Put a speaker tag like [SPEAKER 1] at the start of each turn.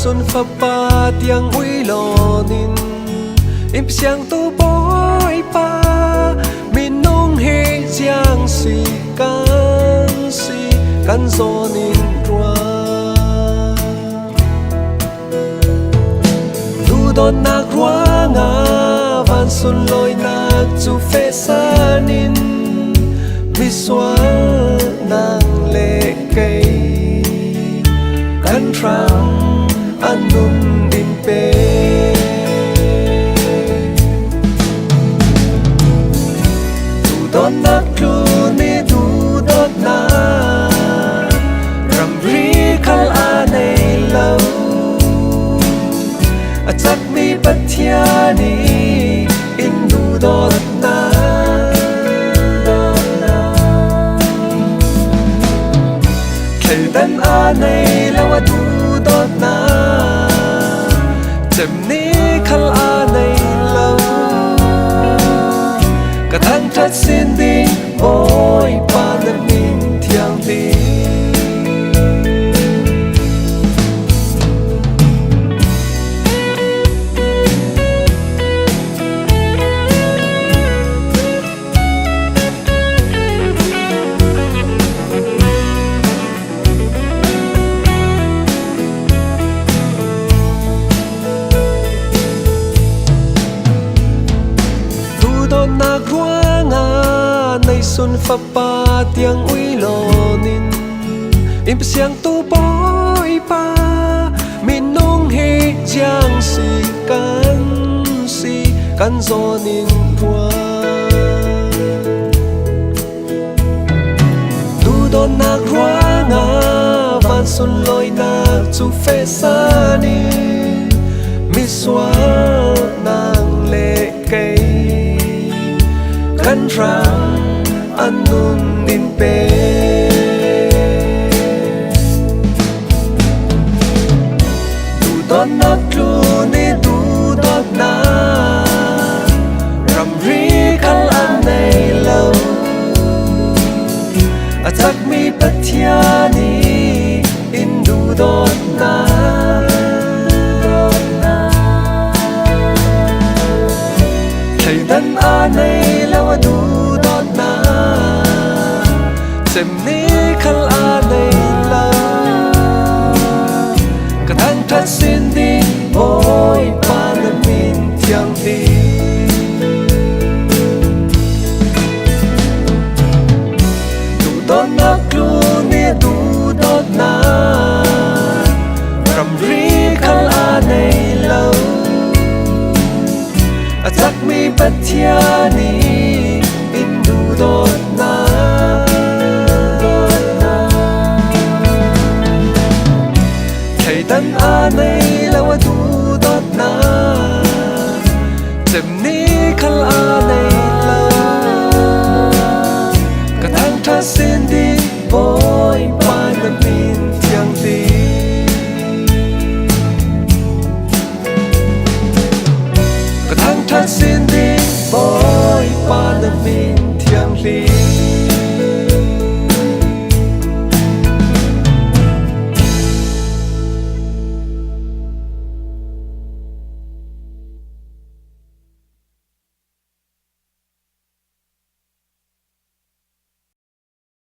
[SPEAKER 1] xuân phập ba tiếng uy lò nín im xiang tu bói pa min nông he giang si can gió nín rua tu đón nạc rua ngà van xuân lôi nạc chu phê sa nín mi xóa nàng lệ cây can trăng an nun in pe tu đón nạc lu ni tu đón na ram ri khal a nei lâu a chắc mi bắt thia ni in tu đón na dan anay lawa tu dot na cham ni khal anay law ka thang that sin di oi pa na min thiang di nạc rua ngà nay xuân phập ba tiếng uy lò nín im xiang tu bói pa min nông he giang si can gió nín rua tu đón nạc rua ngà van xuân lôi nạc chu phê sa nín mi xóa nàng lệ cây kan rang an nun in pe tu đón nạc lu ni tu đón na ram ri khal an nei lâu a chắc mi bắt thia ni in tu đón na thầy dan a nei lawa tu đón na cham